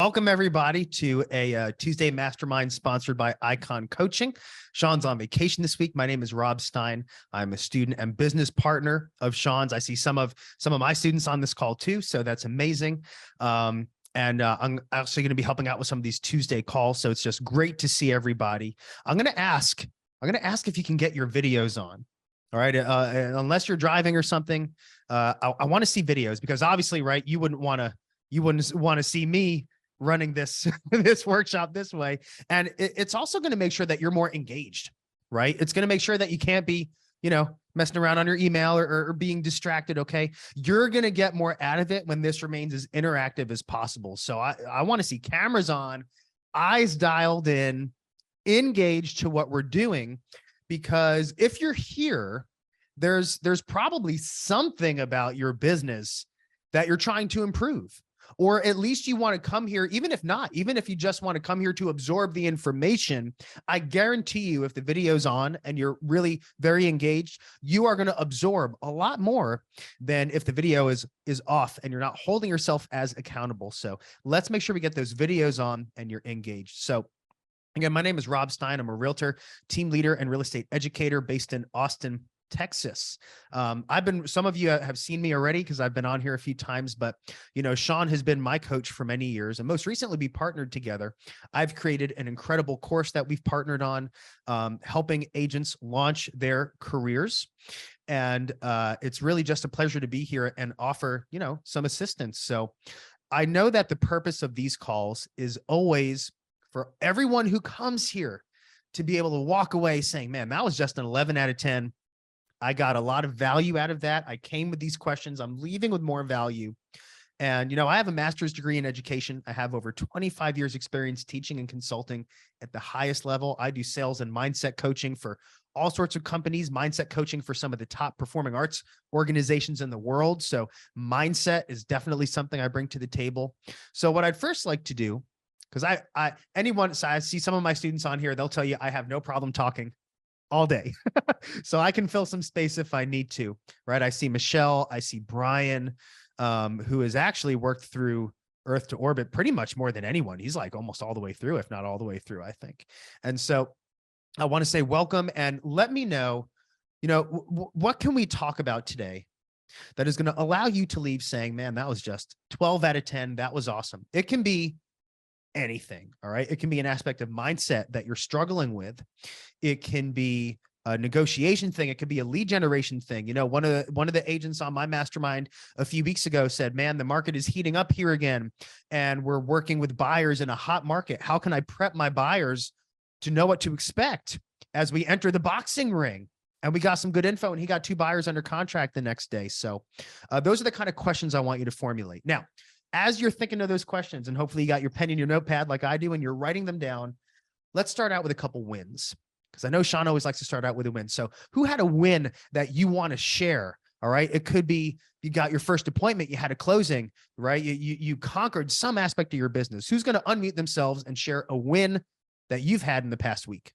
Welcome everybody to a Tuesday Mastermind sponsored by Icon Coaching. Sean's on vacation this week. My name is Rob Stein. I'm a student and business partner of Sean's. I see some of my students on this call too, so that's amazing. I'm actually going to be helping out with some of these Tuesday calls, so it's just great to see everybody. I'm going to ask if you can get your videos on. All right, unless you're driving or something, I want to see videos because obviously, right, you wouldn't want to see me running this this workshop this way. And it's also going to make sure that you're more engaged, right? It's going to make sure that you can't be, messing around on your email or being distracted. Okay. You're going to get more out of it when this remains as interactive as possible. So I want to see cameras on, eyes dialed in, engaged to what we're doing, because if you're here, there's probably something about your business that you're trying to improve. Or at least you want to come here, even if you just want to come here to absorb the information. I guarantee you, if the video's on and you're really very engaged, you are going to absorb a lot more than if the video is off and you're not holding yourself as accountable. So let's make sure we get those videos on and you're engaged. So again, my name is Rob Stein. I'm a realtor, team leader, and real estate educator based in Austin, Texas. Some of you have seen me already because I've been on here a few times, but Sean has been my coach for many years, and most recently we partnered together. I've created an incredible course that we've partnered on, helping agents launch their careers. And it's really just a pleasure to be here and offer, some assistance. So I know that the purpose of these calls is always for everyone who comes here to be able to walk away saying, man, that was just an 11 out of 10. I got a lot of value out of that. I came with these questions. I'm leaving with more value. And, I have a master's degree in education. I have over 25 years experience teaching and consulting at the highest level. I do sales and mindset coaching for all sorts of companies, mindset coaching for some of the top performing arts organizations in the world. So mindset is definitely something I bring to the table. So what I'd first like to do, because I see some of my students on here, they'll tell you I have no problem talking all day. So I can fill some space if I need to, right? I see Michelle, I see Brian, who has actually worked through Earth to orbit pretty much more than anyone. He's like almost all the way through, if not all the way through, I think. And so I want to say welcome and let me know, what can we talk about today that is going to allow you to leave saying, man, that was just 12 out of 10. That was awesome. It can be anything. All right. It can be an aspect of mindset that you're struggling with. It can be a negotiation thing. It could be a lead generation thing. One of the agents on my mastermind a few weeks ago said, man, the market is heating up here again, and we're working with buyers in a hot market. How can I prep my buyers to know what to expect as we enter the boxing ring? And we got some good info, and he got 2 buyers under contract the next day. So those are the kind of questions I want you to formulate. Now, as you're thinking of those questions, and hopefully you got your pen and your notepad like I do, and you're writing them down, let's start out with a couple wins, because I know Sean always likes to start out with a win. So who had a win that you want to share? All right. It could be you got your first appointment, you had a closing, right? You conquered some aspect of your business. Who's going to unmute themselves and share a win that you've had in the past week?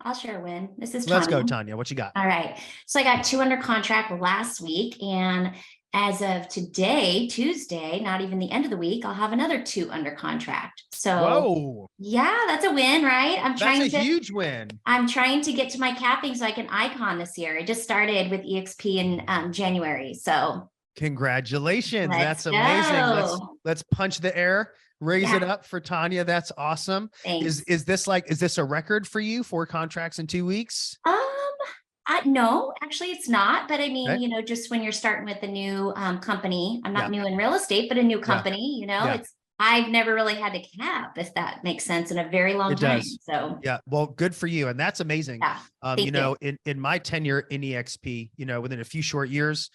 I'll share a win. This is Let's Tanya. go, Tanya. What you got? All right. So I got 2 under contract last week. And as of today, Tuesday, not even the end of the week, I'll have another 2 under contract. So whoa, yeah, that's a win, right? That's a huge win. I'm trying to get to my capping so I can icon this year. I just started with EXP in January. So congratulations. That's amazing. Let's punch the air. Raise it up for Tanya. That's awesome. Thanks. Is this a record for you? 4 contracts in 2 weeks? No, actually it's not. But I mean, okay. Just when you're starting with a new company, I'm not new in real estate, but a new company, I've never really had to cap, if that makes sense, in a very long time. So yeah, well, good for you. And that's amazing. Yeah, in my tenure in EXP, within a few short years,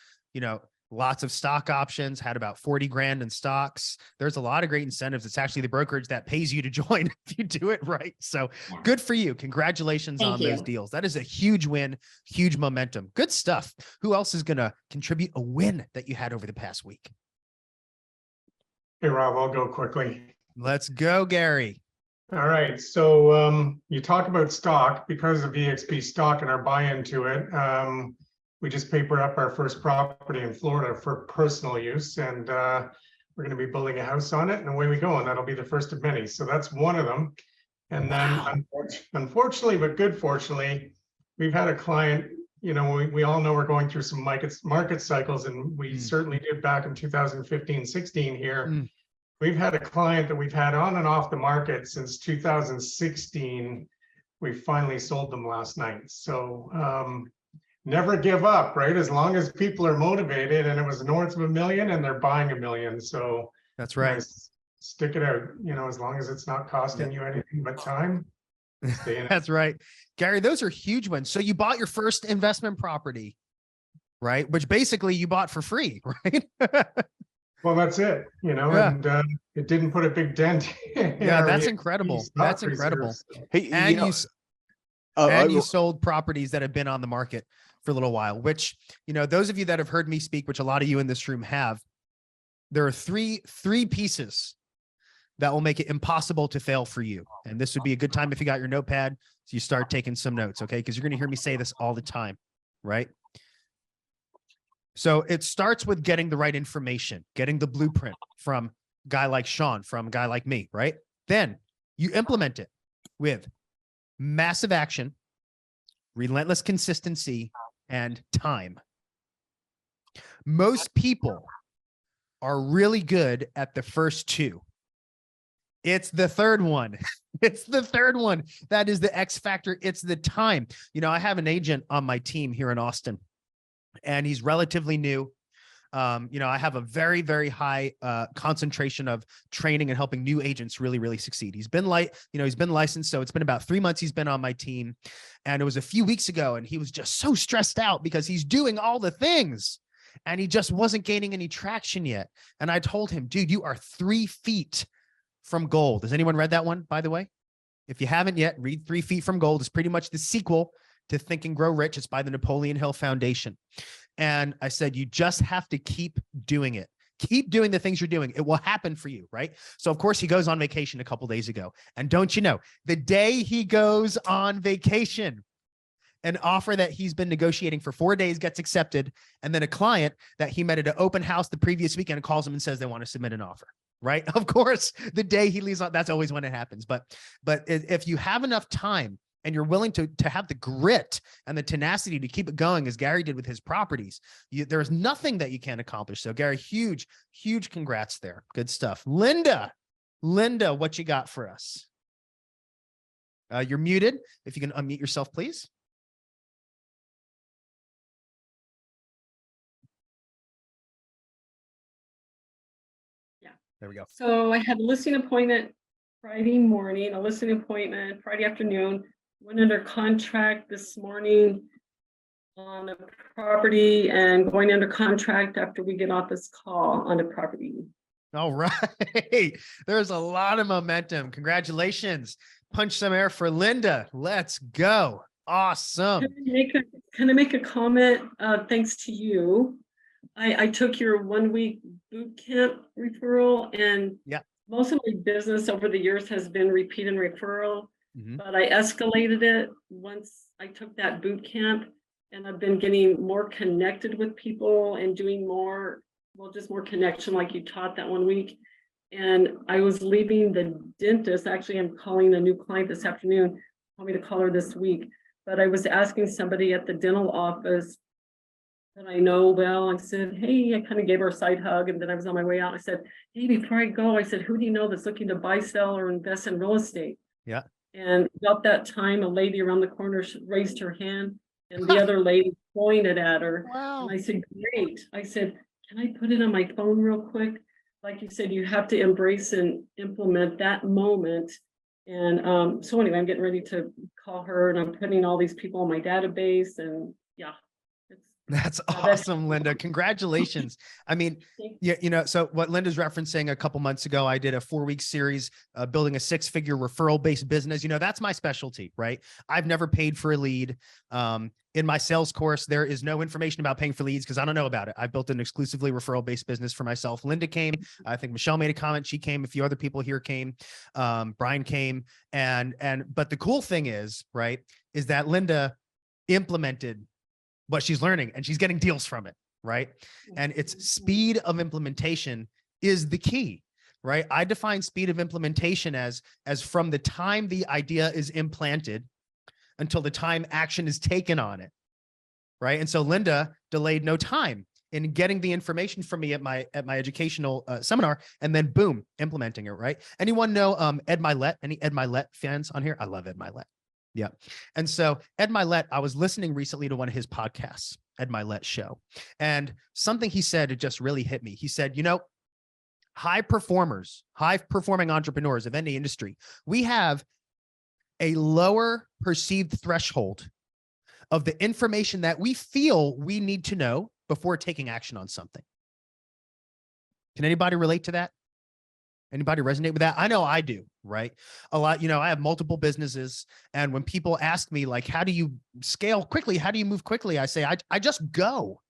lots of stock options, had about 40 grand in stocks. There's a lot of great incentives. It's actually the brokerage that pays you to join if you do it right. So good for you. Congratulations on those deals. That is a huge win, huge momentum. Good stuff. Who else is going to contribute a win that you had over the past week? Hey, Rob, I'll go quickly. Let's go, Gary. All right. So you talk about stock because of EXP stock and our buy-in to it. we just paper up our first property in Florida for personal use, and we're going to be building a house on it, and away we go. And that'll be the first of many. So that's one of them. And then, unfortunately, but good fortunately, we've had a client. You know, we all know we're going through some market cycles, and we certainly did back in 2015, 16 here. We've had a client that we've had on and off the market since 2016. We finally sold them last night. So never give up, right? As long as people are motivated, and it was north of $1 million and they're buying $1 million. So that's right. Stick it out, you know, as long as it's not costing you anything but time. Stay in it. That's right. Gary, those are huge ones. So you bought your first investment property, right? Which basically you bought for free, right? Well, that's it, you know, and it didn't put a big dent. Yeah, that's incredible. That's incredible. Hey, and you sold properties that have been on the market for a little while, which, you know, those of you that have heard me speak, which a lot of you in this room have, there are three pieces that will make it impossible to fail for you. And this would be a good time if you got your notepad, so you start taking some notes, okay? Because you're going to hear me say this all the time, right? So it starts with getting the right information, getting the blueprint from a guy like Sean, from a guy like me, right? Then you implement it with massive action, relentless consistency, and time. Most people are really good at the first two. It's the third one. It's the third one. That is the X factor. It's the time. You know, I have an agent on my team here in Austin, and he's relatively new. You know, I have a very, very high concentration of training and helping new agents really, really succeed. He's been he's been licensed. So it's been about 3 months he's been on my team. And it was a few weeks ago, and he was just so stressed out because he's doing all the things and he just wasn't gaining any traction yet. And I told him, dude, you are 3 feet from gold. Has anyone read that one, by the way? If you haven't yet, read 3 Feet from Gold. It's pretty much the sequel to Think and Grow Rich. It's by the Napoleon Hill Foundation. And I said, you just have to keep doing it. Keep doing the things you're doing. It will happen for you, right? So of course he goes on vacation a couple days ago. And don't you know, the day he goes on vacation, an offer that he's been negotiating for 4 days gets accepted. And then a client that he met at an open house the previous weekend calls him and says they want to submit an offer, right? Of course, the day he leaves on, that's always when it happens. But if you have enough time and you're willing to have the grit and the tenacity to keep it going, as Gary did with his properties, there's nothing that you can't accomplish. So Gary, huge congrats there. Good stuff. Linda, what you got for us? You're muted. If you can unmute yourself, please. There we go. So I had a listing appointment Friday morning, a listing appointment Friday afternoon, went under contract this morning on a property and going under contract after we get off this call on a property. All right. There's a lot of momentum. Congratulations. Punch some air for Linda. Let's go. Awesome. Can I make a comment? Thanks to you. I took your 1 week boot camp referral, and most of my business over the years has been repeat and referral, but I escalated it once I took that boot camp, and I've been getting more connected with people and doing more, just more connection like you taught that 1 week. And I was leaving the dentist. Actually, I'm calling a new client this afternoon, told me to call her this week, but I was asking somebody at the dental office that I know well. I said, hey, I kind of gave her a side hug, and then I was on my way out. I said, hey, before I go, I said, who do you know that's looking to buy, sell, or invest in real estate? Yeah. And about that time, a lady around the corner raised her hand, and the other lady pointed at her. Wow. And I said, great. I said, can I put it on my phone real quick? Like you said, you have to embrace and implement that moment. And so anyway, I'm getting ready to call her, and I'm putting all these people on my database, and yeah. That's awesome, Linda. Congratulations. I mean, you know, so what Linda's referencing, a couple months ago, I did a 4-week series building a 6-figure referral-based business. You know, that's my specialty, right? I've never paid for a lead. In my sales course, there is no information about paying for leads because I don't know about it. I built an exclusively referral-based business for myself. Linda came. I think Michelle made a comment. She came. A few other people here came. Brian came. But the cool thing is, right, is that Linda implemented but she's learning and she's getting deals from it, right? And it's speed of implementation is the key, right? I define speed of implementation as from the time the idea is implanted until the time action is taken on it, right? And so Linda delayed no time in getting the information from me at my educational seminar, and then boom, implementing it, right? Anyone know Ed Milet? Any Ed Milet fans on here? I love Ed Milet. Yeah. And so Ed Milet, I was listening recently to one of his podcasts, Ed Milet's show, and something he said, it just really hit me. He said, you know, high performing entrepreneurs of any industry, we have a lower perceived threshold of the information that we feel we need to know before taking action on something. Can anybody relate to that? Anybody resonate with that? I know I do, right? A lot, you know, I have multiple businesses, and when people ask me like, how do you scale quickly? How do you move quickly? I say, I just go.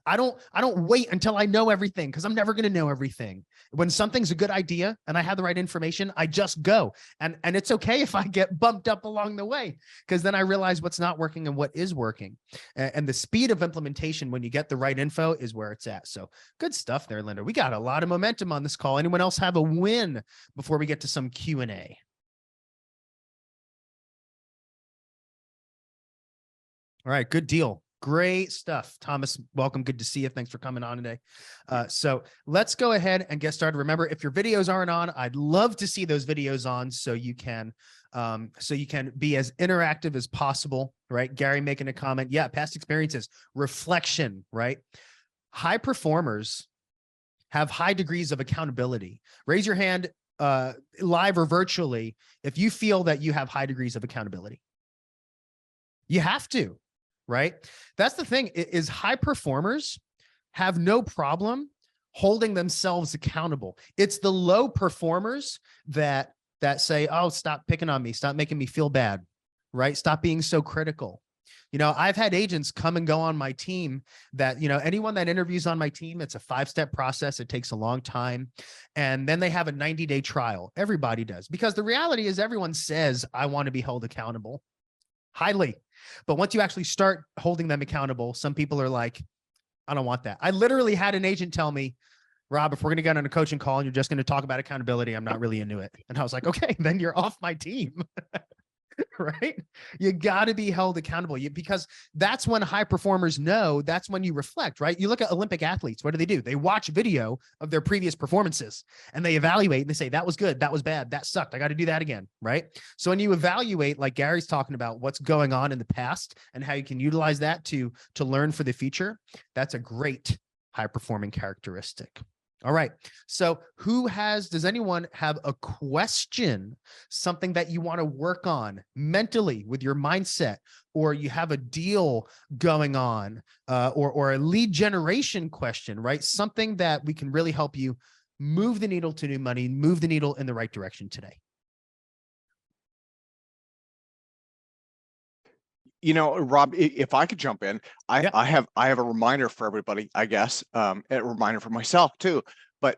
I don't wait until I know everything, because I'm never going to know everything. When something's a good idea and I have the right information, I just go. And it's okay if I get bumped up along the way, because then I realize what's not working and what is working. And the speed of implementation when you get the right info is where it's at. So good stuff there, Linda. We got a lot of momentum on this call. Anyone else have a win before we get to some Q&A? All right, good deal. Great stuff. Thomas, welcome. Good to see you. Thanks for coming on today. So let's go ahead and get started. Remember, if your videos aren't on, I'd love to see those videos on so you can be as interactive as possible, right? Gary making a comment. Yeah, past experiences, reflection, right? High performers have high degrees of accountability. Raise your hand live or virtually if you feel that you have high degrees of accountability. You have to. Right? That's the thing, is high performers have no problem holding themselves accountable. It's the low performers that say, oh, stop picking on me. Stop making me feel bad, right? Stop being so critical. You know, I've had agents come and go on my team that, you know, anyone that interviews on my team, it's a 5-step process. It takes a long time. And then they have a 90-day trial. Everybody does, because the reality is everyone says, I want to be held accountable. Highly. But once you actually start holding them accountable, some people are like, I don't want that. I literally had an agent tell me, Rob, if we're going to get on a coaching call and you're just going to talk about accountability, I'm not really into it. And I was like, okay, then you're off my team. Right? You got to be held accountable, because that's when high performers know, that's when you reflect, right? You look at Olympic athletes. What do? They watch video of their previous performances and they evaluate and they say, that was good. That was bad. That sucked. I got to do that again. Right? So when you evaluate, like Gary's talking about, what's going on in the past and how you can utilize that to learn for the future, that's a great high performing characteristic. All right. So does anyone have a question, something that you want to work on mentally with your mindset, or you have a deal going on, or a lead generation question, right? Something that we can really help you move the needle to new money, move the needle in the right direction today. You know, Rob, if I could jump in, I have a reminder for everybody, I guess, a reminder for myself too. But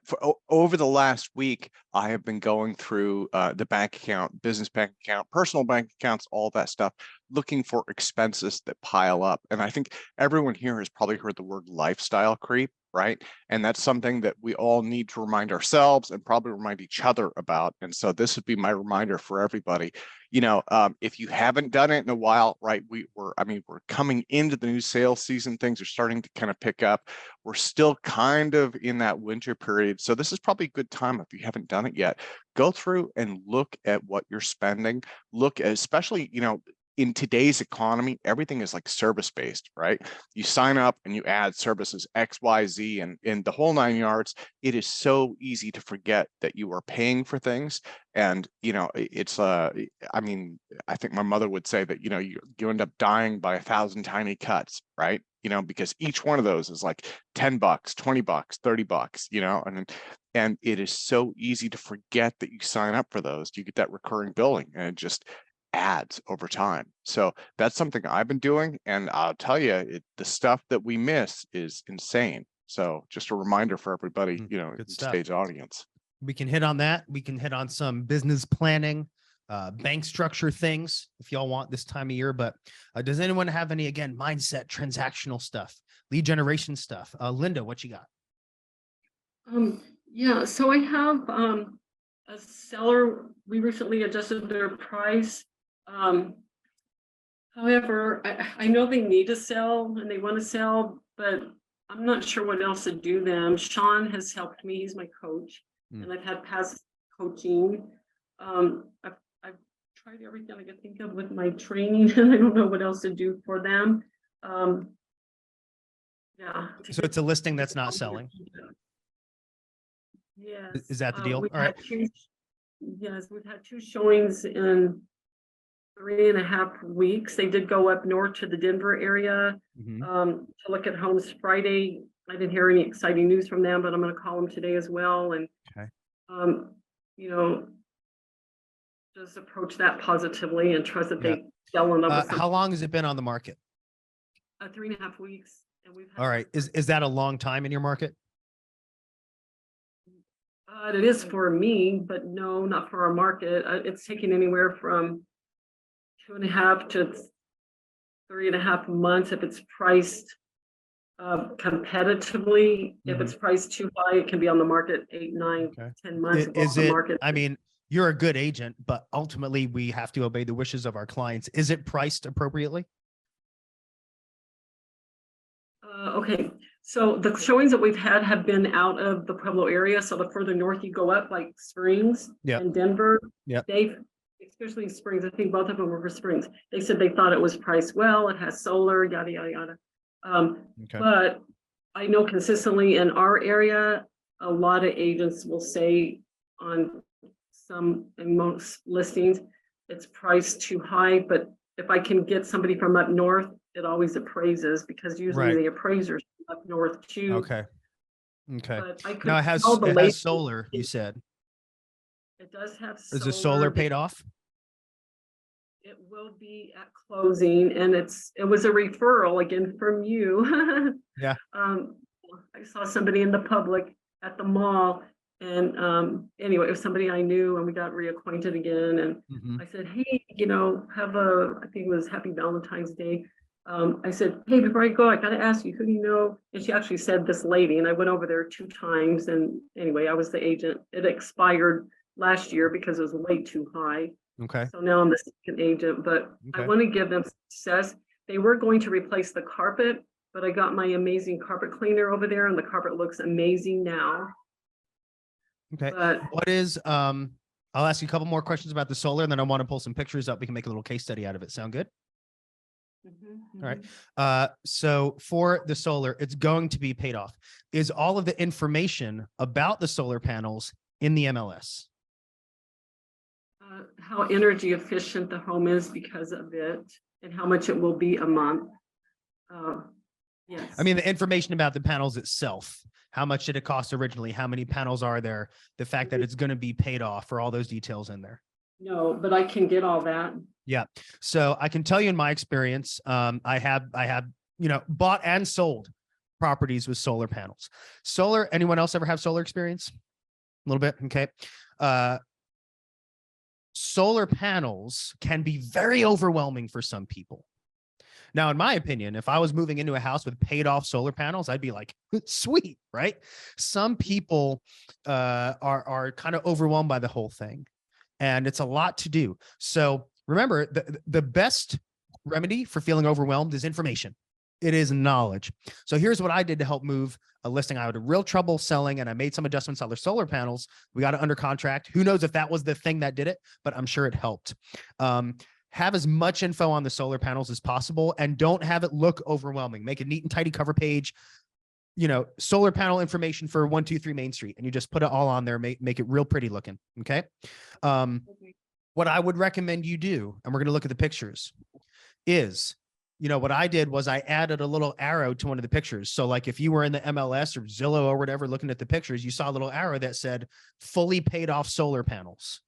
over the last week, I have been going through the bank account, business bank account, personal bank accounts, all that stuff, looking for expenses that pile up. And I think everyone here has probably heard the word lifestyle creep, right? And that's something that we all need to remind ourselves and probably remind each other about. And so this would be my reminder for everybody. You know, if you haven't done it in a while, right? We're coming into the new sales season. Things are starting to kind of pick up. We're still kind of in that winter period. So this is probably a good time, if you haven't done it yet, go through and look at what you're spending. Look at, especially, you know, in today's economy, everything is like service-based, right? You sign up and you add services X, Y, Z, and the whole 9 yards. It is so easy to forget that you are paying for things. And, you know, it's, I mean, I think my mother would say that, you know, you end up dying by 1,000 tiny cuts, right? You know, because each one of those is like $10, $20, $30, you know, and it is so easy to forget that you sign up for those. You get that recurring billing, and it just adds over time. So that's something I've been doing, and I'll tell you, the stuff that we miss is insane. So just a reminder for everybody, you know, in today's audience. We can hit on that. We can hit on some business planning, bank structure things if y'all want this time of year. But does anyone have any, again, mindset, transactional stuff, lead generation stuff? Linda, what you got? Yeah, so I have a seller. We recently adjusted their price. However, I know they need to sell and they want to sell, but I'm not sure what else to do them. Sean has helped me. He's my coach, and I've had past coaching. I've tried everything I could think of with my training, and I don't know what else to do for them. Yeah. So it's a listing that's not selling. Yes. Is that the deal? All right. Yes, we've had 2 showings in 3.5 weeks. They did go up north to the Denver area to look at homes Friday. I didn't hear any exciting news from them, but I'm going to call them today as well. And, you know, just approach that positively and trust that they sell on how long has it been on the market? 3.5 weeks. And we've had all right. Is that a long time in your market? It is for me, but no, not for our market. It's taking anywhere from 2.5 to 3.5 months if it's priced competitively. If it's priced too high, it can be on the market 8, 9, 10 months. Is it? I mean, you're a good agent, but ultimately we have to obey the wishes of our clients. Is it priced appropriately? Okay, so the showings that we've had have been out of the Pueblo area. So the further north you go up, like Springs and Denver, they've, especially Springs, I think both of them were for Springs. They said they thought it was priced well. It has solar, yada, yada, yada. But I know consistently in our area, a lot of agents will say on some and most listings, it's priced too high. But if I can get somebody from up north, it always appraises because usually the appraisers up north too. Okay. Now it has solar, you said. It does have solar. Is the solar paid off? It will be at closing, and it was a referral again from you. I saw somebody in the public at the mall, and anyway, it was somebody I knew, and we got reacquainted again. And I said, hey, you know, I think it was Happy Valentine's Day. I said, hey, before I go, I got to ask you, who do you know? And she actually said this lady, and I went over there 2 times. And anyway, I was the agent. It expired last year because it was way too high. So now I'm the second agent, but I want to give them success. They were going to replace the carpet, but I got my amazing carpet cleaner over there, and the carpet looks amazing now. But what is, I'll ask you a couple more questions about the solar, and then I want to pull some pictures up. We can make a little case study out of it. Sound good? All right. So for the solar, it's going to be paid off. Is all of the information about the solar panels in the MLS? How energy efficient the home is because of it, and how much it will be a month. Yes. I mean, the information about the panels itself. How much did it cost originally? How many panels are there? The fact that it's going to be paid off, for all those details in there. No, but I can get all that. Yeah. So I can tell you in my experience, I have, you know, bought and sold properties with solar panels. Solar, anyone else ever have solar experience? A little bit. Okay. Solar panels can be very overwhelming for some people. Now, in my opinion, if I was moving into a house with paid off solar panels, I'd be like, sweet, right? Some people are kind of overwhelmed by the whole thing, and it's a lot to do. So remember, the best remedy for feeling overwhelmed is information. It is knowledge. So here's what I did to help move a listing I had real trouble selling, and I made some adjustments on their solar panels. We got it under contract. Who knows if that was the thing that did it, but I'm sure it helped. Have as much info on the solar panels as possible, and don't have it look overwhelming. Make a neat and tidy cover page, you know, solar panel information for 123 Main Street, and you just put it all on there, make it real pretty looking. Okay. What I would recommend you do, and we're going to look at the pictures, is, you know, what I did was I added a little arrow to one of the pictures. So like if you were in the MLS or Zillow or whatever, looking at the pictures, you saw a little arrow that said fully paid off solar panels.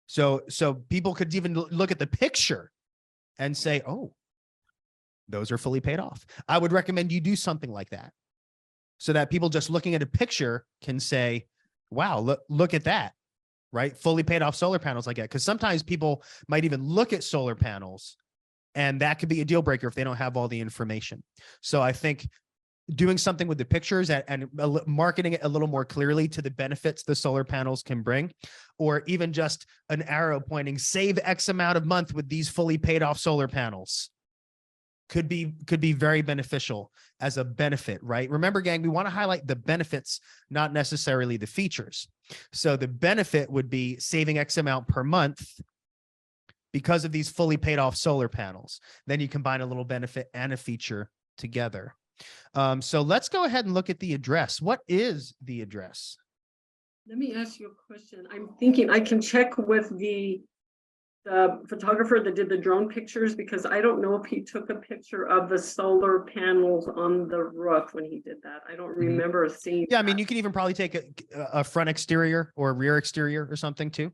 So people could even look at the picture and say, oh, those are fully paid off. I would recommend you do something like that, so that people just looking at a picture can say, wow, look at that. right? Fully paid off solar panels like that. Because sometimes people might even look at solar panels, and that could be a deal breaker if they don't have all the information. So I think doing something with the pictures and marketing it a little more clearly to the benefits the solar panels can bring, or even just an arrow pointing, save X amount of month with these fully paid off solar panels, could be very beneficial as a benefit, right? Remember, gang, we want to highlight the benefits, not necessarily the features. So the benefit would be saving X amount per month because of these fully paid off solar panels. Then you combine a little benefit and a feature together. So let's go ahead and look at the address. What is the address? Let me ask you a question. I'm thinking I can check with the photographer that did the drone pictures, because I don't know if he took a picture of the solar panels on the roof when he did that. I don't remember seeing. Yeah, I mean, you can even probably take a front exterior or a rear exterior or something too.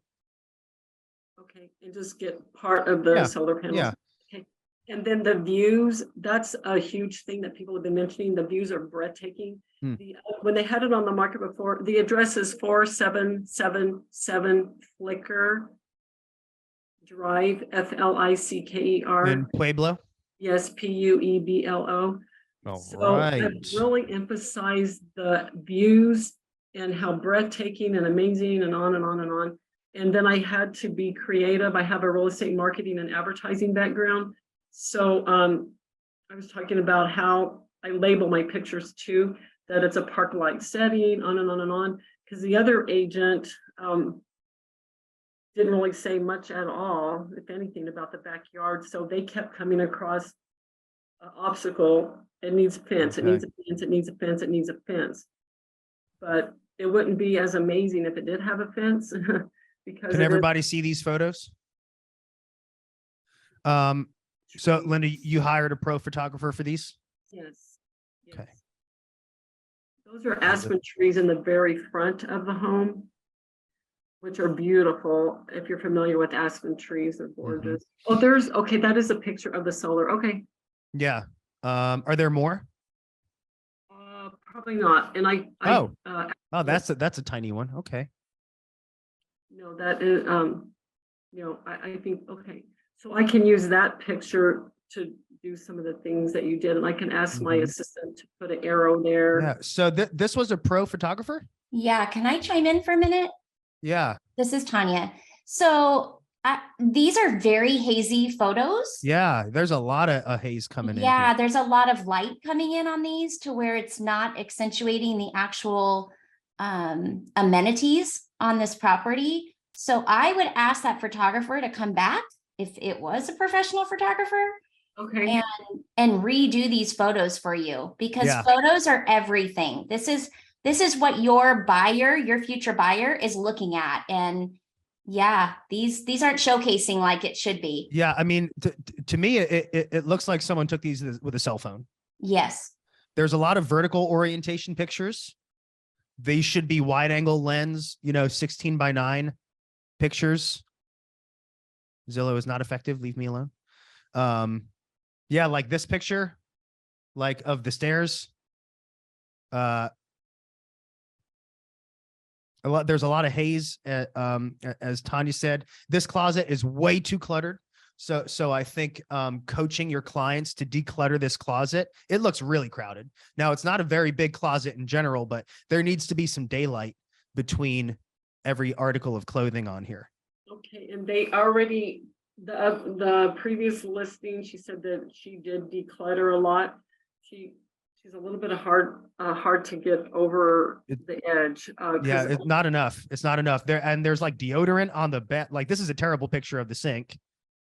Okay, and just get part of the solar panels. Yeah. Okay. And then the views, that's a huge thing that people have been mentioning. The views are breathtaking. When they had it on the market before, the address is 4777 Flicker Drive, Flicker. In Pueblo? Yes, Pueblo. So I've really emphasized the views and how breathtaking and amazing and on and on and on. And then I had to be creative. I have a real estate marketing and advertising background. So I was talking about how I label my pictures too, that it's a park-like setting, on and on and on. Because the other agent didn't really say much at all, if anything, about the backyard. So they kept coming across an obstacle. It needs a fence, it needs a fence, it needs a fence, it needs a fence. But it wouldn't be as amazing if it did have a fence. Because can everybody see these photos? So Linda, you hired a pro photographer for these? Yes. Okay. Those are aspen trees in the very front of the home, which are beautiful. If you're familiar with aspen trees, they're gorgeous. Oh, that is a picture of the solar. Okay. Yeah. Are there more? Probably not. And that's a tiny one. Okay. No, that is, I think, okay. So I can use that picture to do some of the things that you did. And I can ask my assistant to put an arrow there. Yeah. So this was a pro photographer? Yeah. Can I chime in for a minute? Yeah. This is Tanya. So these are very hazy photos. Yeah. There's a lot of haze coming in. Yeah. There's a lot of light coming in on these to where it's not accentuating the actual amenities on this property. So I would ask that photographer to come back if it was a professional photographer. Okay. And redo these photos for you, because photos are everything. This is what your future buyer is looking at. And yeah, these aren't showcasing like it should be. Yeah. I mean, to me, it looks like someone took these with a cell phone. Yes. There's a lot of vertical orientation pictures. They should be wide angle lens, 16:9 pictures. Zillow is not effective. Leave me alone. Yeah, like this picture, like of the stairs. There's a lot of haze, as Tanya said. This closet is way too cluttered. So I think coaching your clients to declutter this closet, it looks really crowded. Now, it's not a very big closet in general, but there needs to be some daylight between every article of clothing on here. Okay, and they already, the previous listing, she said that she did declutter a lot. She's a little bit hard to get over the edge. Yeah, it's not enough. It's not enough. There's like deodorant on the bed. Like, this is a terrible picture of the sink,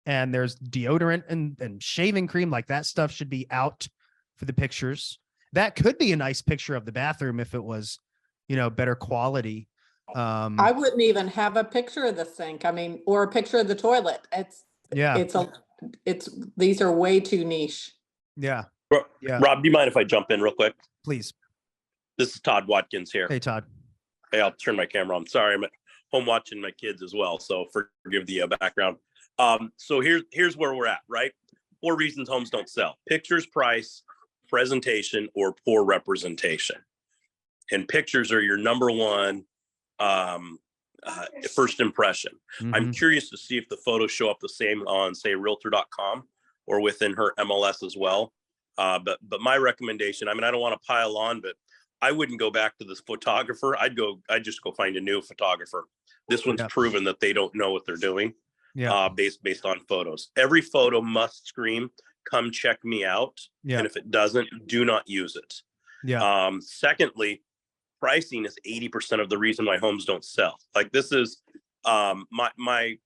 and there's deodorant and shaving cream. Like, that stuff should be out for the pictures. That could be a nice picture of the bathroom if it was, better quality. I wouldn't even have a picture of the sink. I mean, or a picture of the toilet. These are way too niche. Yeah. Yeah. Rob, do you mind if I jump in real quick? Please. This is Todd Watkins here. Hey, Todd. Hey, I'll turn my camera on. Sorry, I'm at home watching my kids as well, so forgive the background. So here's where we're at, right? 4 reasons homes don't sell: pictures, price, presentation, or poor representation. And pictures are your number one first impression. Mm-hmm. I'm curious to see if the photos show up the same on, say, realtor.com or within her MLS as well. But my recommendation, I mean, I don't want to pile on, but I wouldn't go back to this photographer. I'd just go find a new photographer. This one's proven that they don't know what they're doing. Based on photos. Every photo must scream, "Come check me out." And if it doesn't, do not use it. Secondly, pricing is 80% of the reason why homes don't sell. Like, this is my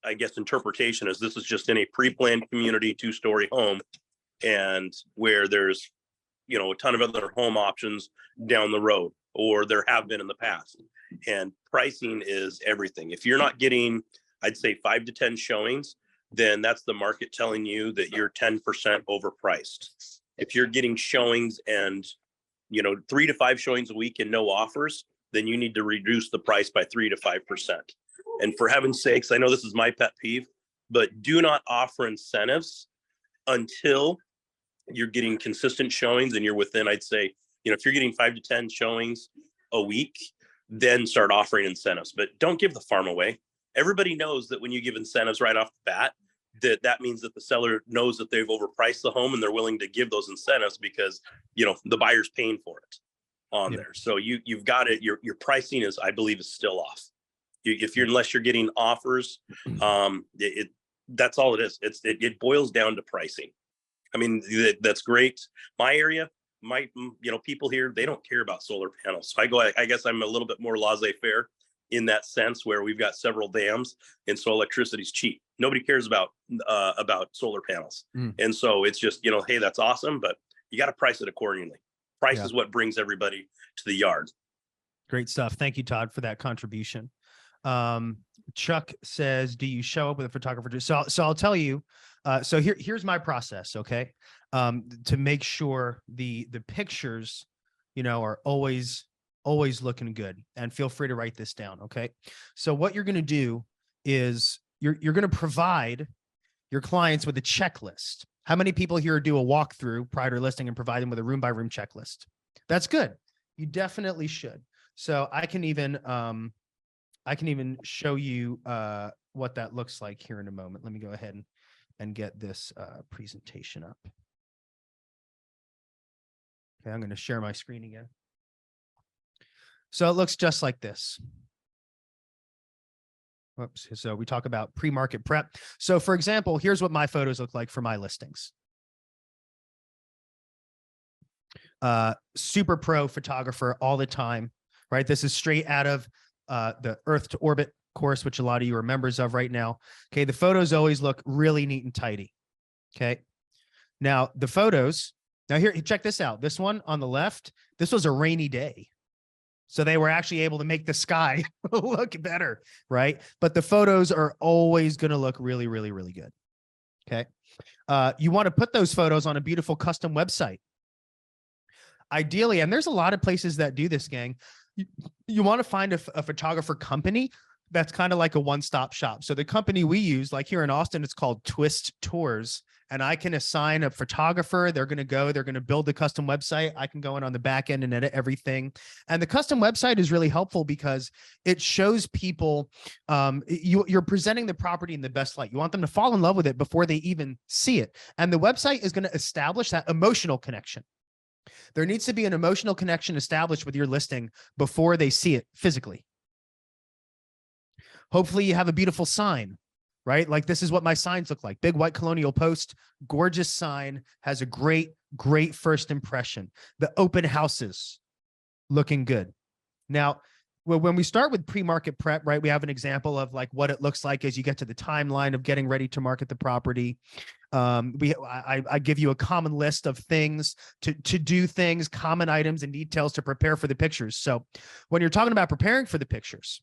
I guess interpretation is this is just in a pre-planned community 2-story home, and where there's, you know, a ton of other home options down the road, or there have been in the past. And pricing is everything. If you're not getting, I'd say 5 to 10 showings, then that's the market telling you that you're 10% overpriced. If you're getting showings and, you know, 3 to 5 showings a week and no offers, then you need to reduce the price by 3 to 5%. And for heaven's sakes, I know this is my pet peeve, but do not offer incentives until you're getting consistent showings and you're within, I'd say, you know, if you're getting 5 to 10 showings a week, then start offering incentives. But don't give the farm away. Everybody knows that when you give incentives right off the bat, that means that the seller knows that they've overpriced the home and they're willing to give those incentives because, you know, the buyer's paying for it on there. So you've got it. Your pricing is, I believe, is still off. Unless you're getting offers, that's all it is. It boils down to pricing. I mean, that's great. My area, people here, they don't care about solar panels. So I guess I'm a little bit more laissez-faire in that sense, where we've got several dams and so electricity's cheap. Nobody cares about solar panels. And so it's just, you know, hey, that's awesome, but you got to price it accordingly. Price is what brings everybody to the yard. Great stuff. Thank you, Todd, for that contribution. Chuck says, do you show up with a photographer? So I'll tell you, so here's my process. Okay. To make sure the pictures, you know, are always looking good, and feel free to write this down. Okay. So what you're going to do is you're going to provide your clients with a checklist. How many people here do a walkthrough prior to listing and provide them with a room by room checklist? That's good. You definitely should. So I can even show you what that looks like here in a moment. Let me go ahead and get this presentation up. Okay, I'm going to share my screen again. So it looks just like this. Whoops. So we talk about pre-market prep. So for example, here's what my photos look like for my listings. Super pro photographer all the time, right? This is straight out of the Earth to Orbit course, which a lot of you are members of right now. Okay. The photos always look really neat and tidy. Okay. Now the photos, here, check this out. This one on the left, this was a rainy day. So they were actually able to make the sky look better, right? But the photos are always going to look really, really, really good. Okay. You want to put those photos on a beautiful custom website. Ideally, and there's a lot of places that do this, gang. You want to find a photographer company that's kind of like a one-stop shop. So the company we use, like here in Austin, it's called Twist Tours. And I can assign a photographer. They're going to build a custom website. I can go in on the back end and edit everything. And the custom website is really helpful because it shows people, you're presenting the property in the best light. You want them to fall in love with it before they even see it. And the website is going to establish that emotional connection. There needs to be an emotional connection established with your listing before they see it physically. Hopefully you have a beautiful sign, right? Like this is what my signs look like. Big white colonial post, gorgeous sign, has a great, great first impression. The open houses looking good. Now, when we start with pre-market prep, right, we have an example of like what it looks like as you get to the timeline of getting ready to market the property. I give you a common list of things to do things, common items and details to prepare for the pictures. So when you're talking about preparing for the pictures,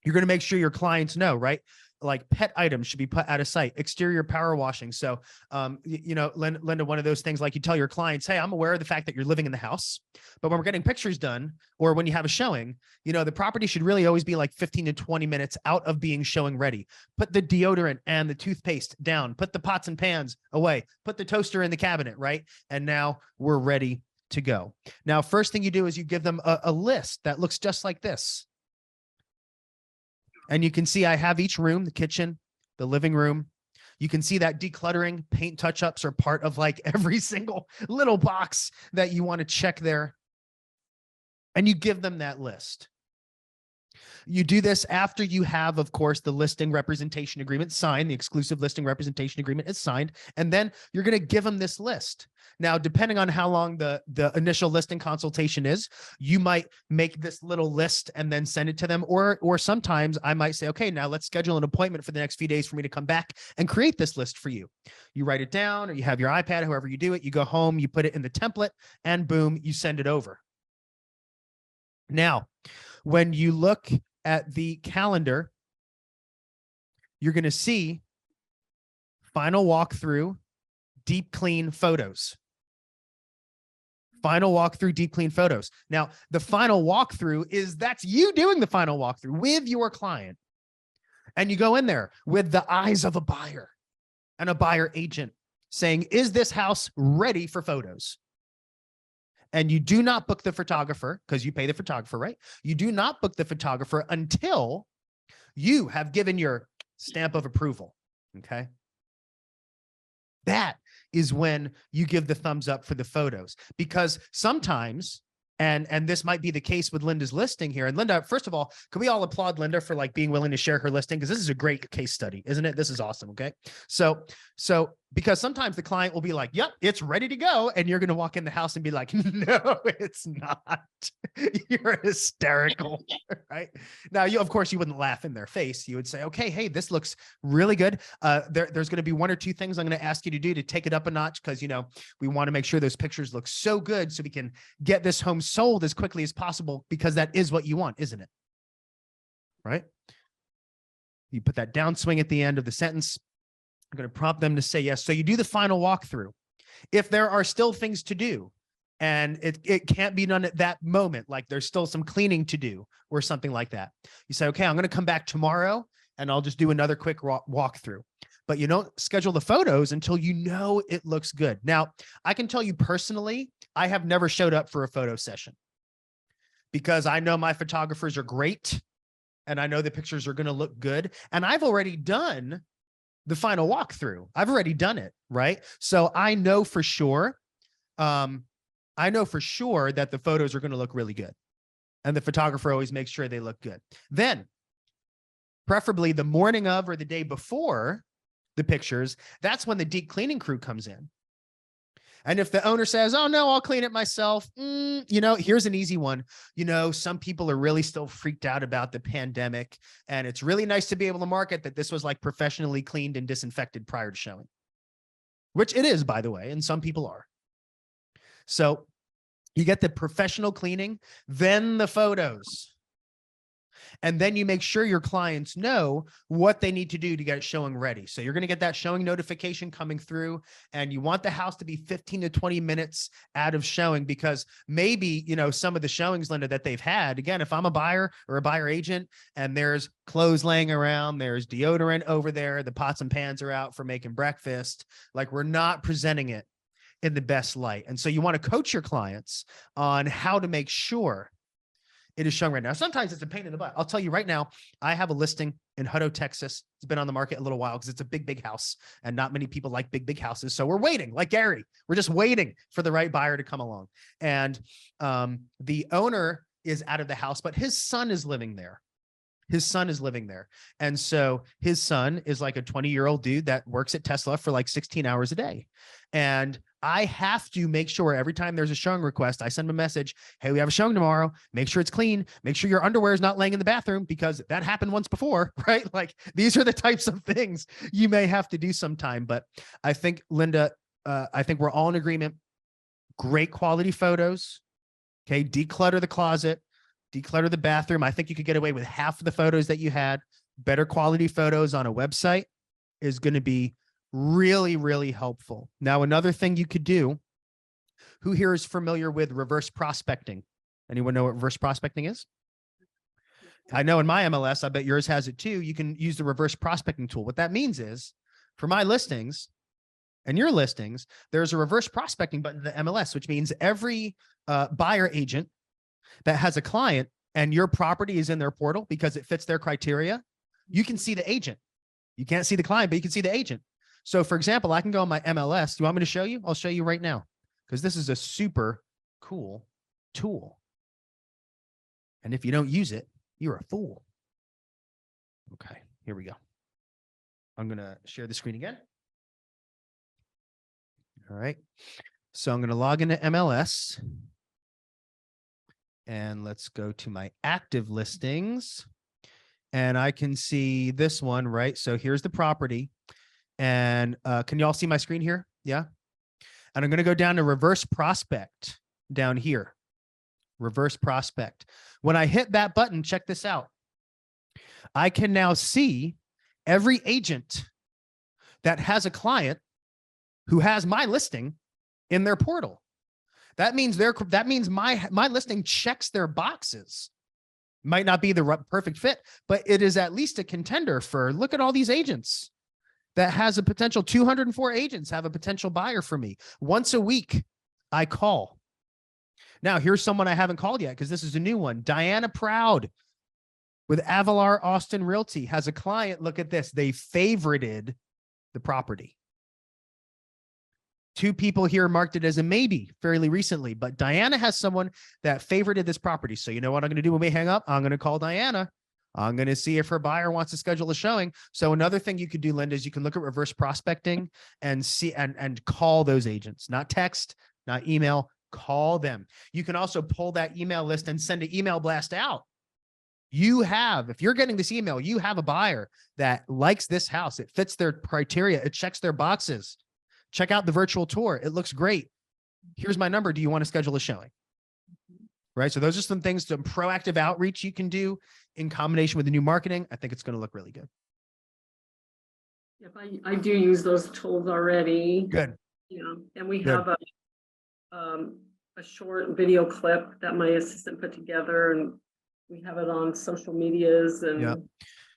you're going to make sure your clients know, right? Like pet items should be put out of sight, exterior power washing. So, Linda, one of those things, like you tell your clients, hey, I'm aware of the fact that you're living in the house, but when we're getting pictures done or when you have a showing, the property should really always be like 15 to 20 minutes out of being showing ready. Put the deodorant and the toothpaste down, put the pots and pans away, put the toaster in the cabinet, right? And now we're ready to go. Now, first thing you do is you give them a list that looks just like this. And you can see I have each room, the kitchen, the living room. You can see that decluttering, paint touch-ups are part of like every single little box that you want to check there. And you give them that list. You do this after you have, of course, the listing representation agreement signed, the exclusive listing representation agreement is signed, and then you're going to give them this list. Now, depending on how long the initial listing consultation is, you might make this little list and then send it to them, or sometimes I might say, okay, now let's schedule an appointment for the next few days for me to come back and create this list for you. You write it down, or you have your iPad, however you do it, you go home, you put it in the template, and boom, you send it over. Now, when you look at the calendar, you're going to see final walkthrough, deep clean photos. Final walkthrough, deep clean photos. Now, the final walkthrough that's you doing the final walkthrough with your client. And you go in there with the eyes of a buyer and a buyer agent saying, is this house ready for photos? And you do not book the photographer because you pay the photographer, right? You do not book the photographer until you have given your stamp of approval, okay? That is when you give the thumbs up for the photos, because sometimes, and this might be the case with Linda's listing here. And Linda, first of all, can we all applaud Linda for like being willing to share her listing? Because this is a great case study, isn't it? This is awesome, okay? So because sometimes the client will be like, yep, it's ready to go. And you're going to walk in the house and be like, no, it's not. You're hysterical, right? Now, of course, you wouldn't laugh in their face. You would say, okay, hey, this looks really good. There's going to be one or two things I'm going to ask you to do to take it up a notch, because, we want to make sure those pictures look so good so we can get this home sold as quickly as possible, because that is what you want, isn't it? Right? You put that downswing at the end of the sentence. I'm going to prompt them to say yes. So you do the final walkthrough. If there are still things to do and it can't be done at that moment, like there's still some cleaning to do or something like that, you say, okay, I'm going to come back tomorrow and I'll just do another quick walkthrough. But you don't schedule the photos until you know it looks good. Now, I can tell you personally, I have never showed up for a photo session because I know my photographers are great and I know the pictures are going to look good. And I've already done the final walkthrough. I've already done it, right? So I know for sure, that the photos are going to look really good. And the photographer always makes sure they look good. Then, preferably the morning of or the day before the pictures, that's when the deep cleaning crew comes in. And if the owner says, oh no, I'll clean it myself. Here's an easy one. Some people are really still freaked out about the pandemic, and it's really nice to be able to market that this was like professionally cleaned and disinfected prior to showing, which it is, by the way, and some people are. So you get the professional cleaning, then the photos. And then you make sure your clients know what they need to do to get it showing ready. So you're going to get that showing notification coming through, and you want the house to be 15 to 20 minutes out of showing, because maybe, some of the showings, Linda, that they've had, again, if I'm a buyer or a buyer agent and there's clothes laying around, there's deodorant over there, the pots and pans are out for making breakfast, like we're not presenting it in the best light. And so you want to coach your clients on how to make sure it is showing right now. Sometimes it's a pain in the butt. I'll tell you right now, I have a listing in Hutto, Texas. It's been on the market a little while because it's a big, big house, and not many people like big, big houses. So we're waiting, like Gary, we're just waiting for the right buyer to come along. And the owner is out of the house, but his son is living there. His son is living there. And so his son is like a 20-year-old dude that works at Tesla for like 16 hours a day. And I have to make sure every time there's a showing request, I send him a message. Hey, we have a showing tomorrow. Make sure it's clean. Make sure your underwear is not laying in the bathroom, because that happened once before, right? Like these are the types of things you may have to do sometime. But I think, Linda, I think we're all in agreement. Great quality photos. Okay. Declutter the closet, declutter the bathroom. I think you could get away with half of the photos that you had. Better quality photos on a website is going to be really, really helpful. Now, another thing you could do, who here is familiar with reverse prospecting? Anyone know what reverse prospecting is? I know in my MLS, I bet yours has it too. You can use the reverse prospecting tool. What that means is, for my listings and your listings, there's a reverse prospecting button in the MLS, which means every buyer agent that has a client and your property is in their portal because it fits their criteria, You can see the agent. You can't see the client, but you can see the agent. So for example, I can go on my MLS. Do you want me to show you? I'll show you right now, because this is a super cool tool. And if you don't use it, you're a fool. Okay, here we go. I'm going to share the screen again. All right. So I'm going to log into MLS. And let's go to my active listings. And I can see this one, right? So here's the property. And can you all see my screen here? Yeah. And I'm going to go down to reverse prospect down here. Reverse prospect. When I hit that button, check this out. I can now see every agent that has a client who has my listing in their portal. That means my listing checks their boxes. Might not be the perfect fit, but it is at least a contender for, look at all these agents that has a potential. 204 agents have a potential buyer for me. Once a week, I call. Now, here's someone I haven't called yet because this is a new one. Diana Proud with Avalar Austin Realty has a client. Look at this. They favorited the property. 2 people here marked it as a maybe fairly recently, but Diana has someone that favorited this property. So you know what I'm going to do when we hang up? I'm going to call Diana. I'm going to see if her buyer wants to schedule a showing. So another thing you could do, Linda, is you can look at reverse prospecting and see and call those agents, not text, not email, call them. You can also pull that email list and send an email blast out. If you're getting this email, you have a buyer that likes this house. It fits their criteria. It checks their boxes. Check out the virtual tour. It looks great. Here's my number. Do you want to schedule a showing? Right. So those are some things, some proactive outreach you can do in combination with the new marketing. I think it's going to look really good. Yep, I do use those tools already. Good. Yeah, and we have a short video clip that my assistant put together, and we have it on social medias. And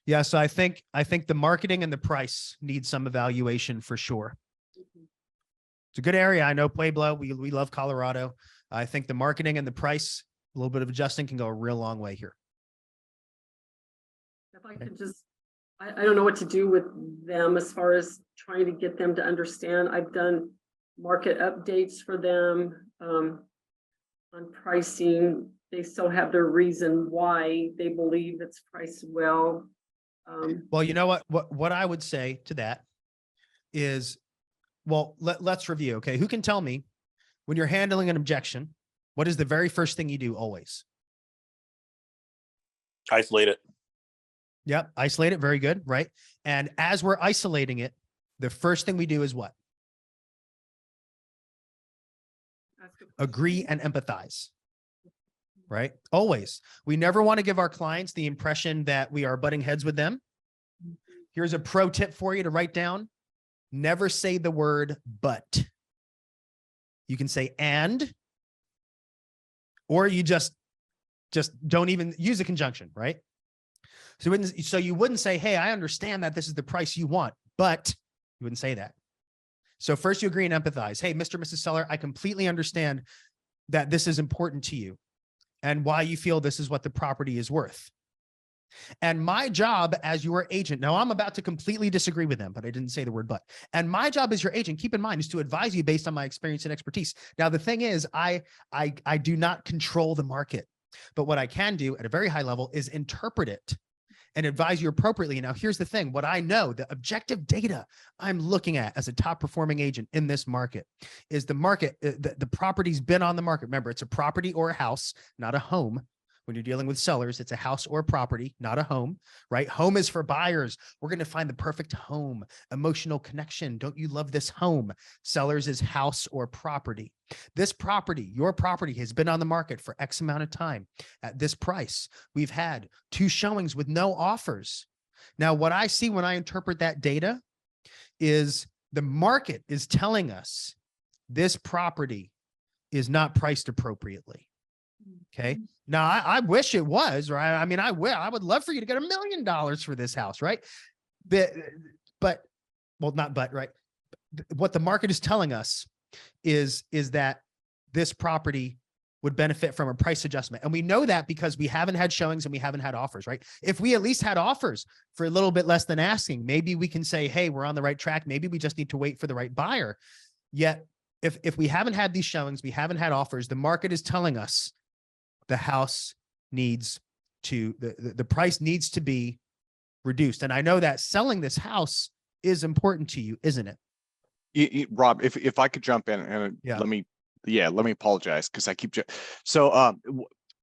yeah. So I think the marketing and the price need some evaluation for sure. It's a good area. I know Pueblo. We love Colorado. I think the marketing and the price, a little bit of adjusting can go a real long way here. If I could just, I don't know what to do with them as far as trying to get them to understand. I've done market updates for them on pricing. They still have their reason why they believe it's priced well. Well, you know what I would say to that is, well, let's review. Okay. Who can tell me when you're handling an objection, what is the very first thing you do always? Isolate it. Yep. Isolate it. Very good. Right. And as we're isolating it, the first thing we do is what? Agree and empathize. Right. Always. We never want to give our clients the impression that we are butting heads with them. Here's a pro tip for you to write down. Never say the word but. You can say and, or you just don't even use a conjunction, right? So you wouldn't say, hey, I understand that this is the price you want, but you wouldn't say that. So first you agree and empathize. Hey, Mr. Mrs. Seller, I completely understand that this is important to you and why you feel this is what the property is worth. And my job as your agent, now I'm about to completely disagree with them, but I didn't say the word but. And my job as your agent, keep in mind, is to advise you based on my experience and expertise. Now, the thing is, I do not control the market, but what I can do at a very high level is interpret it and advise you appropriately. Now, here's the thing. What I know, the objective data I'm looking at as a top performing agent in this market is the market, the property's been on the market. Remember, it's a property or a house, not a home. When you're dealing with sellers, it's a house or a property, not a home, right? Home is for buyers. We're going to find the perfect home, emotional connection. Don't you love this home? Sellers is house or property. This property, your property, has been on the market for X amount of time at this price. We've had 2 showings with no offers. Now, what I see when I interpret that data is the market is telling us this property is not priced appropriately. Okay. Now I wish it was, right? I mean, I would love for you to get $1 million for this house, right? But not, right? What the market is telling us is that this property would benefit from a price adjustment. And we know that because we haven't had showings and we haven't had offers, right? If we at least had offers for a little bit less than asking, maybe we can say, hey, we're on the right track. Maybe we just need to wait for the right buyer. Yet, if we haven't had these showings, we haven't had offers, the market is telling us the house needs to, the price needs to be reduced. And I know that selling this house is important to you, isn't it? Rob, if I could jump in and let me apologize because I keep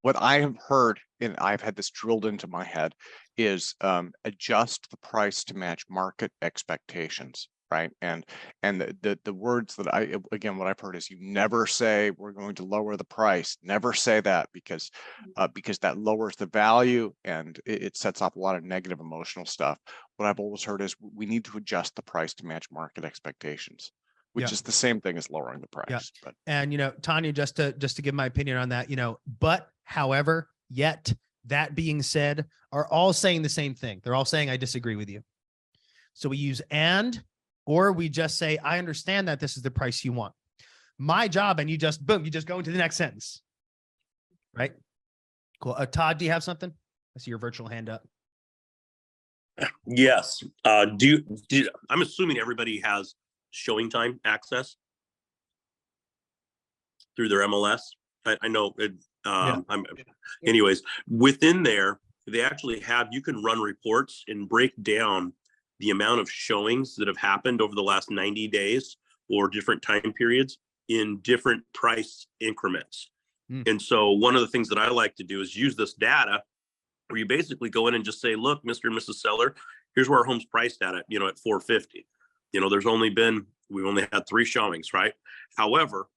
what I have heard, and I've had this drilled into my head, is adjust the price to match market expectations, right? And the words that what I've heard is, you never say we're going to lower the price. Never say that, because that lowers the value and it sets off a lot of negative emotional stuff. What I've always heard is we need to adjust the price to match market expectations, which is the same thing as lowering the price. Yeah. But. And, Tanya, just to give my opinion on that, but, however, yet, that being said, are all saying the same thing. They're all saying, I disagree with you. So we use and, or we just say, I understand that this is the price you want. My job, and you just, boom, you just go into the next sentence. Right? Cool. Todd, do you have something? I see your virtual hand up. Yes. I'm assuming everybody has showing time access through their MLS. I know it, anyways, within there, they actually have, you can run reports and break down the amount of showings that have happened over the last 90 days or different time periods in different price increments. And so one of the things that I like to do is use this data where you basically go in and just say, look, Mr. and Mrs. Seller, here's where our home's priced at $450. We've only had 3 showings, right? However,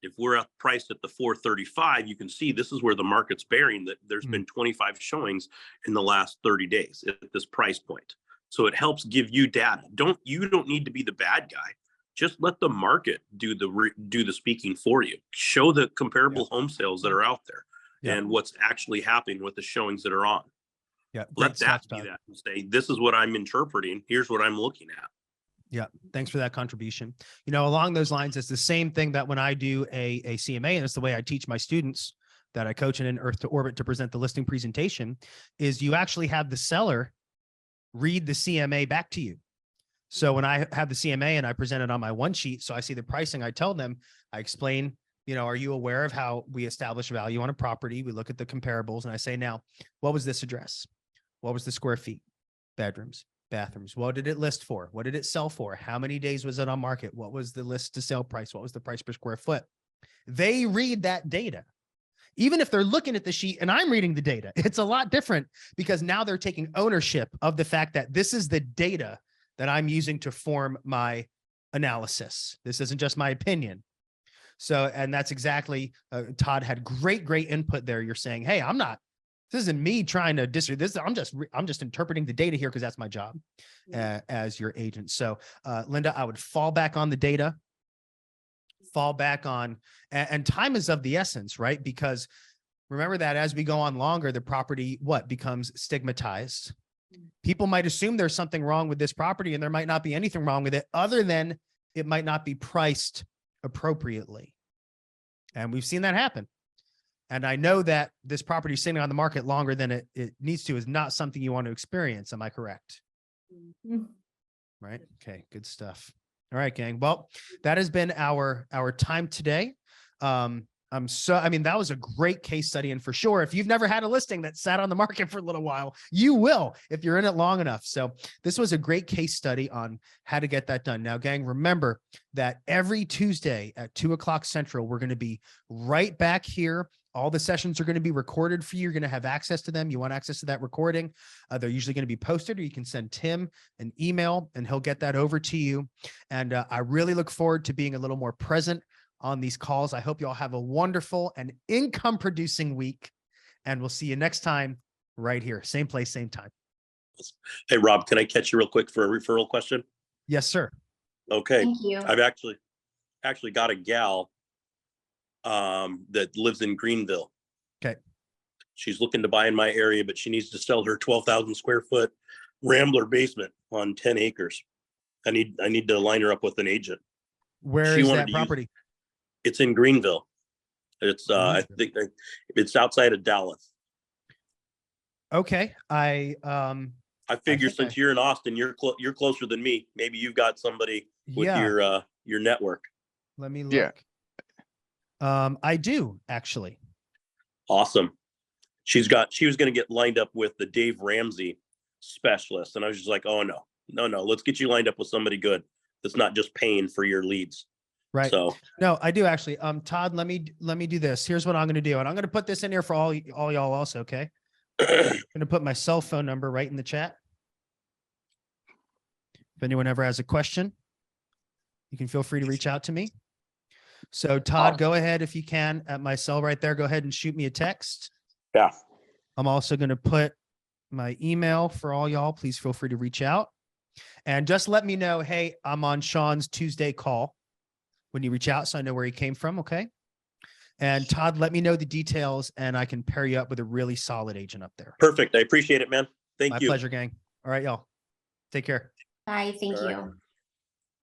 if we're priced at the 435, you can see this is where the market's bearing that there's been 25 showings in the last 30 days at this price point. So it helps give you data. You don't need to be the bad guy. Just let the market do the speaking for you. Show the comparable home sales that are out there and what's actually happening with the showings that are on. Yeah, let that be that and say, this is what I'm interpreting. Here's what I'm looking at. Yeah. Thanks for that contribution. Along those lines, it's the same thing that when I do a CMA, and it's the way I teach my students that I coach in Earth to Orbit to present the listing presentation, is you actually have the seller read the CMA back to you. So when I have the CMA and I present it on my one sheet, so I see the pricing, I tell them, I explain, are you aware of how we establish value on a property? We look at the comparables and I say, now, what was this address? What was the square feet? Bedrooms, bathrooms. What did it list for? What did it sell for? How many days was it on market? What was the list to sale price? What was the price per square foot? They read that data. Even if they're looking at the sheet and I'm reading the data, it's a lot different because now they're taking ownership of the fact that this is the data that I'm using to form my analysis. This isn't just my opinion. So, and that's exactly, Todd had great input there. You're saying, hey, this isn't me trying to disagree. I'm just interpreting the data here because that's my job as your agent. So, Linda, I would fall back on the data, fall back on, and time is of the essence, right? Because remember that as we go on longer, the property, becomes stigmatized. People might assume there's something wrong with this property and there might not be anything wrong with it other than it might not be priced appropriately. And we've seen that happen. And I know that this property sitting on the market longer than it needs to is not something you want to experience. Am I correct? Right? Okay, good stuff. All right, gang. Well, that has been our time today. That was a great case study. And for sure, if you've never had a listing that sat on the market for a little while, you will if you're in it long enough. So this was a great case study on how to get that done. Now, gang, remember that every Tuesday at 2:00 Central, we're going to be right back here. All the sessions are going to be recorded for you. You're going to have access to them. You want access to that recording. They're usually going to be posted, or you can send Tim an email and he'll get that over to you. And I really look forward to being a little more present on these calls. I hope you all have a wonderful and income producing week, and we'll see you next time right here. Same place, same time. Hey, Rob, can I catch you real quick for a referral question? Yes, sir. Okay. Thank you. I've actually got a gal that lives in Greenville. Okay. She's looking to buy in my area, but she needs to sell her 12,000 square foot Rambler basement on 10 acres. I need to line her up with an agent. Where is that property? It's in Greenville. It's I think it's outside of Dallas. Okay. I figure since you're in Austin, you're closer than me. Maybe you've got somebody with your network. Let me look. Yeah. I do actually. Awesome. She was going to get lined up with the Dave Ramsey specialist. And I was just like, oh no. Let's get you lined up with somebody good. That's not just paying for your leads. Right. So no, I do actually. Todd, let me do this. Here's what I'm going to do. And I'm going to put this in here for all y'all also. Okay. I'm going to put my cell phone number right in the chat. If anyone ever has a question, you can feel free to reach out to me. So Todd, go ahead if you can at my cell right there. Go ahead and shoot me a text. Yeah. I'm also going to put my email for all y'all. Please feel free to reach out and just let me know, hey, I'm on Sean's Tuesday call when you reach out, so I know where he came from. Okay. And Todd, let me know the details and I can pair you up with a really solid agent up there. Perfect. I appreciate it, man. Thank you. My pleasure, gang. All right, y'all. Take care. Bye. Thank you.